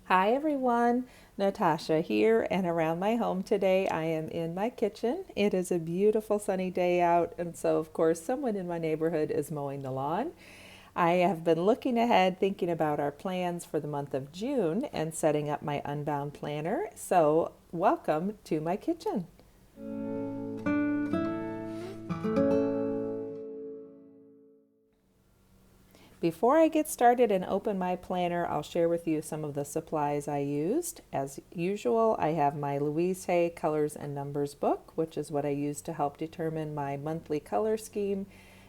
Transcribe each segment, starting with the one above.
Hi everyone, Natasha here, and around my home today I am in my kitchen. It is a beautiful sunny day out, and so of course someone in my neighborhood is mowing the lawn. I have been looking ahead, thinking about our plans for the month of June and setting up my Unbound planner. So welcome to my kitchen. Before I get started and open my planner, I'll share with you some of the supplies I used. As usual, I have my Louise Hay Colors and Numbers book, which is what I use to help determine my monthly color scheme,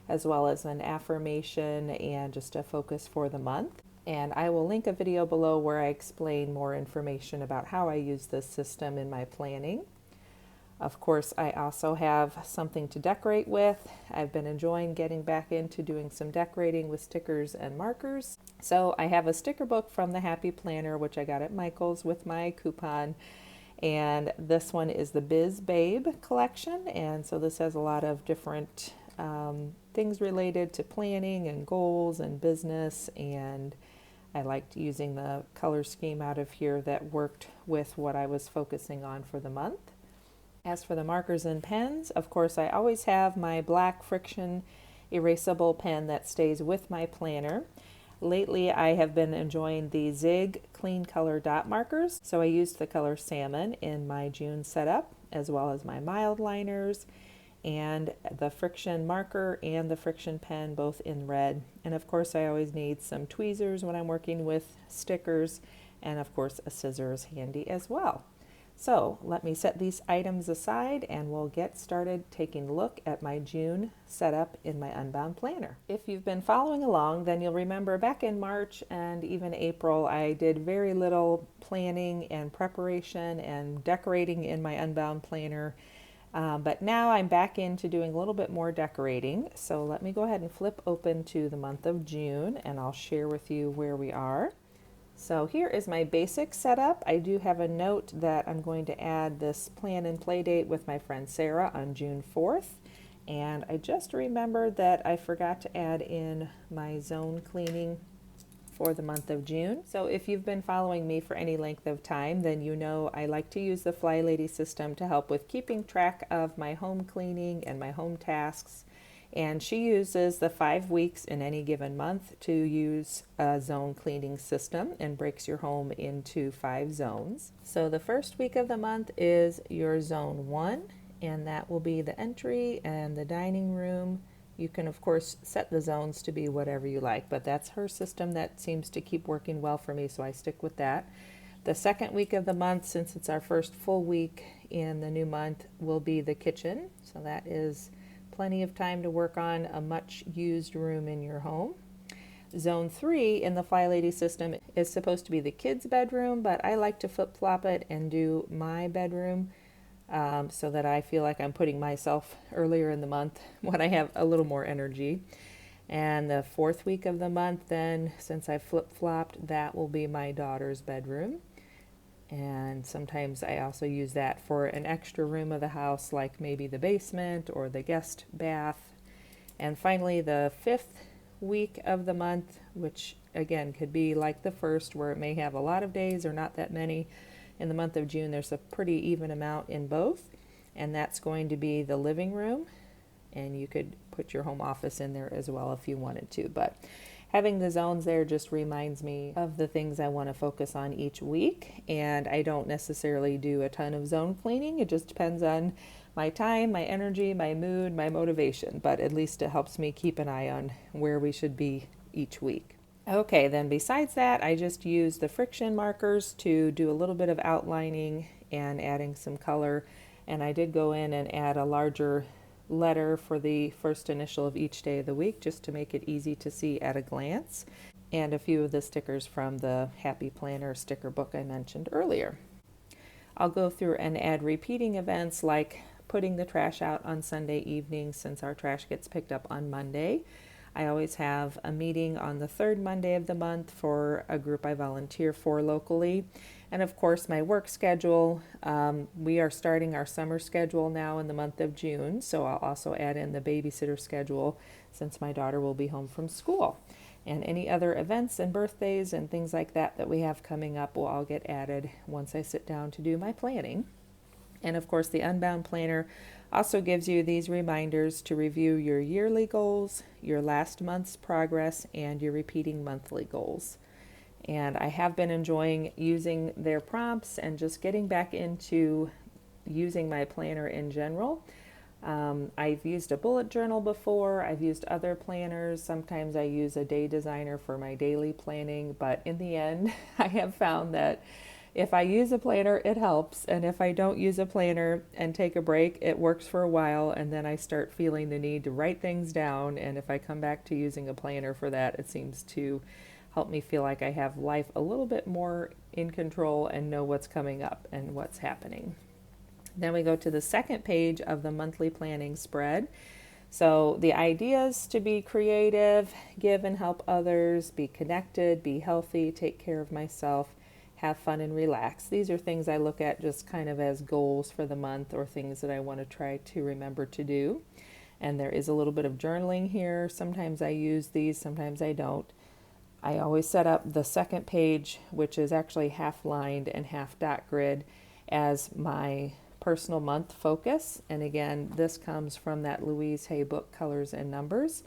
as well as an affirmation and just a focus for the month. And I will link a video below where I explain more information about how I use this system in my planning. Of course, I also have something to decorate with. I've been enjoying getting back into doing some decorating with stickers and markers. So I have a sticker book from the Happy Planner, which I got at Michael's with my coupon. And this one is the Biz Babe collection. And so this has a lot of different things related to planning and goals and business. And I liked using the color scheme out of here that worked with what I was focusing on for the month. As for the markers and pens, of course, I always have my black friction erasable pen that stays with my planner. Lately, I have been enjoying the Zig Clean Color dot markers, so I used the color salmon in my June setup, as well as my mild liners, and the friction marker and the friction pen, both in red. And of course, I always need some tweezers when I'm working with stickers, and of course, a scissors handy as well. So let me set these items aside and we'll get started taking a look at my June setup in my Unbound planner. If you've been following along, then you'll remember back in March and even April, I did very little planning and preparation and decorating in my Unbound planner. But now I'm back into doing a little bit more decorating. So let me go ahead and flip open to the month of June and I'll share with you where we are. So here is my basic setup. I do have a note that I'm going to add this plan and play date with my friend Sarah on June 4th. And I just remembered that I forgot to add in my zone cleaning for the month of June. So if you've been following me for any length of time, then you know I like to use the Fly Lady system to help with keeping track of my home cleaning and my home tasks. And she uses the 5 weeks in any given month to use a zone cleaning system and breaks your home into 5 zones. So the first week of the month is your zone 1, and that will be the entry and the dining room. You can of course set the zones to be whatever you like, but that's her system that seems to keep working well for me, so I stick with that. The second week of the month, since it's our first full week in the new month, will be the kitchen. So that is plenty of time to work on a much used room in your home. Zone 3 in the Fly Lady system is supposed to be the kids' bedroom, but I like to flip-flop it and do my bedroom so that I feel like I'm putting myself earlier in the month when I have a little more energy. And the fourth week of the month then, since I flip-flopped, that will be my daughter's bedroom. And sometimes I also use that for an extra room of the house, like maybe the basement or the guest bath. And finally, the fifth week of the month, which again could be like the first, where it may have a lot of days or not that many. In the month of June, there's a pretty even amount in both. And that's going to be the living room. And you could put your home office in there as well if you wanted to. But having the zones there just reminds me of the things I want to focus on each week, and I don't necessarily do a ton of zone cleaning. It just depends on my time, my energy, my mood, my motivation, but at least it helps me keep an eye on where we should be each week. Okay, then besides that, I just use the friction markers to do a little bit of outlining and adding some color, and I did go in and add a larger letter for the first initial of each day of the week just to make it easy to see at a glance, and a few of the stickers from the Happy Planner sticker book I mentioned earlier. I'll go through and add repeating events like putting the trash out on Sunday evening since our trash gets picked up on Monday. I always have a meeting on the third Monday of the month for a group I volunteer for locally. And of course, my work schedule. We are starting our summer schedule now in the month of June, so I'll also add in the babysitter schedule since my daughter will be home from school. And any other events and birthdays and things like that that we have coming up will all get added once I sit down to do my planning. And of course, the Unbound Planner also gives you these reminders to review your yearly goals, your last month's progress, and your repeating monthly goals. And I have been enjoying using their prompts and just getting back into using my planner in general. I've used a bullet journal before, I've used other planners. Sometimes I use a day designer for my daily planning, but in the end, I have found that if I use a planner, it helps. And if I don't use a planner and take a break, it works for a while. And then I start feeling the need to write things down. And if I come back to using a planner for that, it seems to help me feel like I have life a little bit more in control and know what's coming up and what's happening. Then we go to the second page of the monthly planning spread. So the ideas to be creative, give and help others, be connected, be healthy, take care of myself, have fun and relax. These are things I look at just kind of as goals for the month or things that I want to try to remember to do. And there is a little bit of journaling here. Sometimes I use these, sometimes I don't. I always set up the second page, which is actually half lined and half dot grid, as my personal month focus. And again, this comes from that Louise Hay book, Colors and Numbers.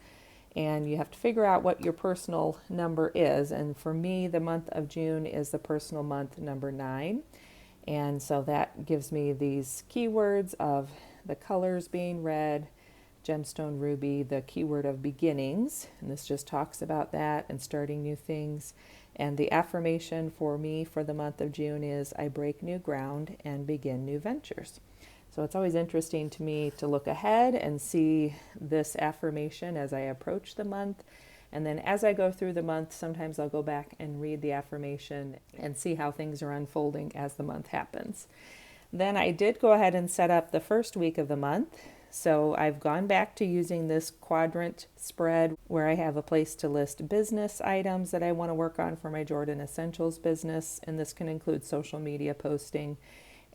And you have to figure out what your personal number is. And for me, the month of June is the personal month number 9. And so that gives me these keywords of the colors being red, gemstone ruby, the keyword of beginnings. And this just talks about that and starting new things. And the affirmation for me for the month of June is I break new ground and begin new ventures. So it's always interesting to me to look ahead and see this affirmation as I approach the month. And then as I go through the month, sometimes I'll go back and read the affirmation and see how things are unfolding as the month happens. Then I did go ahead and set up the first week of the month. So I've gone back to using this quadrant spread where I have a place to list business items that I want to work on for my Jordan Essentials business. And this can include social media posting,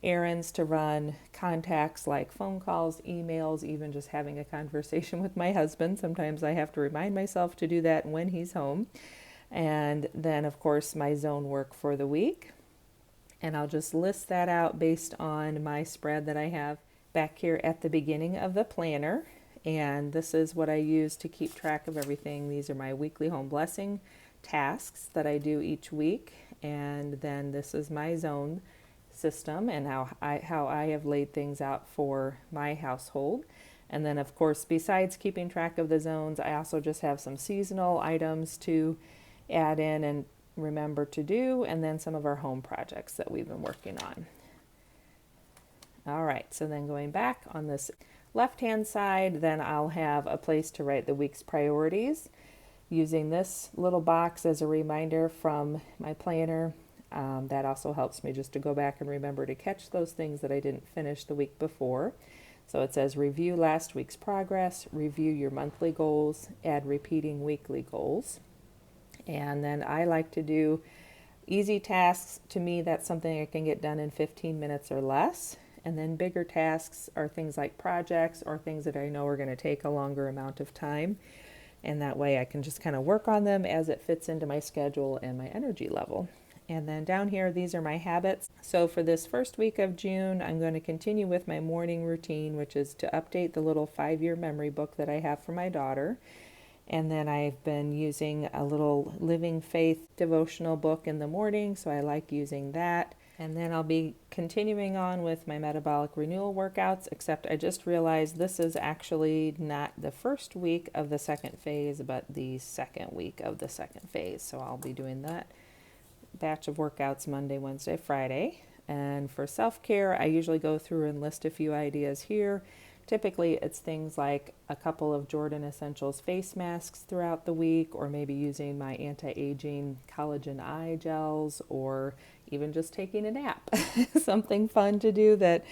errands to run, contacts like phone calls, emails, even just having a conversation with my husband. Sometimes I have to remind myself to do that when he's home. And then, of course, my zone work for the week. And I'll just list that out based on my spread that I have back here at the beginning of the planner. And this is what I use to keep track of everything. These are my weekly home blessing tasks that I do each week. And then this is my zone system and how I have laid things out for my household. And then, of course, besides keeping track of the zones, I also just have some seasonal items to add in and remember to do, and then some of our home projects that we've been working on. All right, so then going back on this left-hand side, then I'll have a place to write the week's priorities using this little box as a reminder from my planner. That also helps me just to go back and remember to catch those things that I didn't finish the week before. So it says review last week's progress, review your monthly goals, add repeating weekly goals. And then I like to do easy tasks. To me, that's something I can get done in 15 minutes or less. And then bigger tasks are things like projects or things that I know are going to take a longer amount of time. And that way I can just kind of work on them as it fits into my schedule and my energy level. And then down here, these are my habits. So for this first week of June, I'm going to continue with my morning routine, which is to update the little 5-year memory book that I have for my daughter. And then I've been using a little Living Faith devotional book in the morning, so I like using that. And then I'll be continuing on with my metabolic renewal workouts, except I just realized this is actually not the first week of the second phase, but the second week of the second phase. So I'll be doing that batch of workouts Monday, Wednesday, Friday. And for self-care, I usually go through and list a few ideas here. Typically, it's things like a couple of Jordan Essentials face masks throughout the week, or maybe using my anti-aging collagen eye gels, or even just taking a nap. Something fun to do that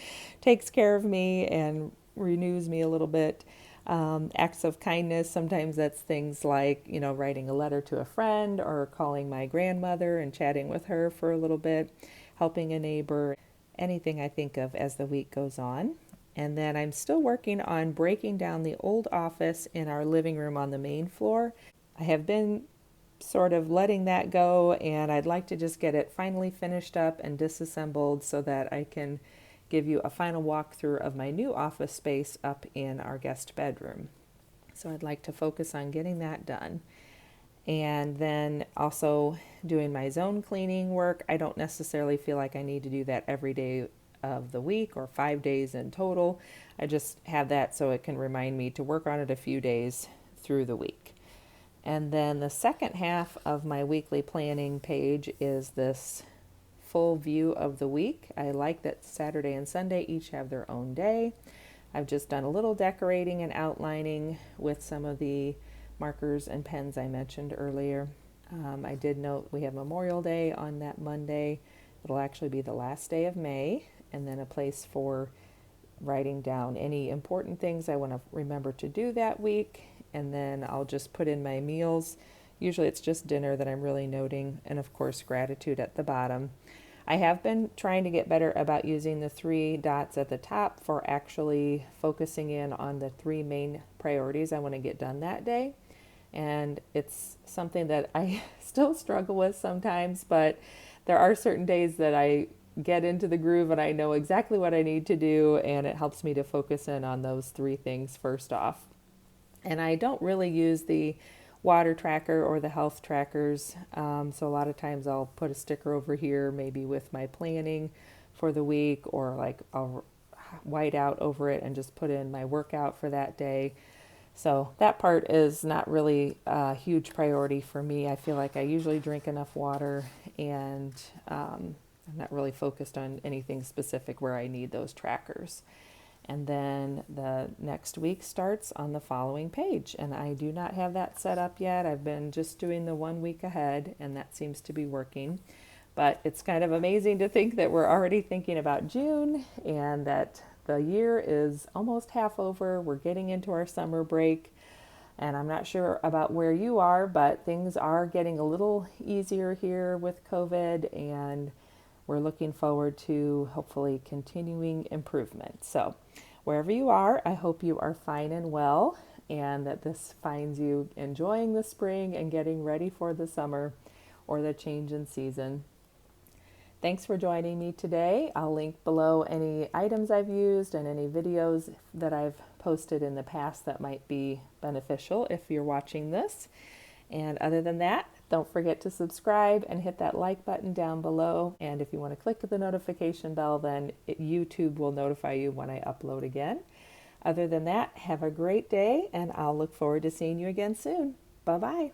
takes care of me and renews me a little bit. Acts of kindness, sometimes that's things like, writing a letter to a friend or calling my grandmother and chatting with her for a little bit, helping a neighbor, anything I think of as the week goes on. And then I'm still working on breaking down the old office in our living room on the main floor. I have been sort of letting that go, and I'd like to just get it finally finished up and disassembled so that I can give you a final walkthrough of my new office space up in our guest bedroom. So I'd like to focus on getting that done. And then also doing my zone cleaning work. I don't necessarily feel like I need to do that every day of the week or 5 days in total. I just have that so it can remind me to work on it a few days through the week. And then the second half of my weekly planning page is this full view of the week. I like that Saturday and Sunday each have their own day. I've just done a little decorating and outlining with some of the markers and pens I mentioned earlier. I did note we have Memorial Day on that Monday. It'll actually be the last day of May, and then a place for writing down any important things I want to remember to do that week. And then I'll just put in my meals. Usually it's just dinner that I'm really noting, and of course gratitude at the bottom. I have been trying to get better about using the 3 dots at the top for actually focusing in on the 3 main priorities I want to get done that day. And it's something that I still struggle with sometimes, but there are certain days that I get into the groove and I know exactly what I need to do, and it helps me to focus in on those 3 things first off. And I don't really use the water tracker or the health trackers, so a lot of times I'll put a sticker over here maybe with my planning for the week, or like I'll white out over it and just put in my workout for that day. So that part is not really a huge priority for me. I feel like I usually drink enough water, and I'm not really focused on anything specific where I need those trackers. And then the next week starts on the following page, and I do not have that set up yet. I've been just doing the 1 week ahead, and that seems to be working. But it's kind of amazing to think that we're already thinking about June, and that the year is almost half over. We're getting into our summer break, and I'm not sure about where you are, but things are getting a little easier here with COVID, and we're looking forward to hopefully continuing improvement. So wherever you are, I hope you are fine and well, and that this finds you enjoying the spring and getting ready for the summer or the change in season. Thanks for joining me today. I'll link below any items I've used and any videos that I've posted in the past that might be beneficial if you're watching this. And other than that, don't forget to subscribe and hit that like button down below. And if you want to click the notification bell, then YouTube will notify you when I upload again. Other than that, have a great day, and I'll look forward to seeing you again soon. Bye-bye.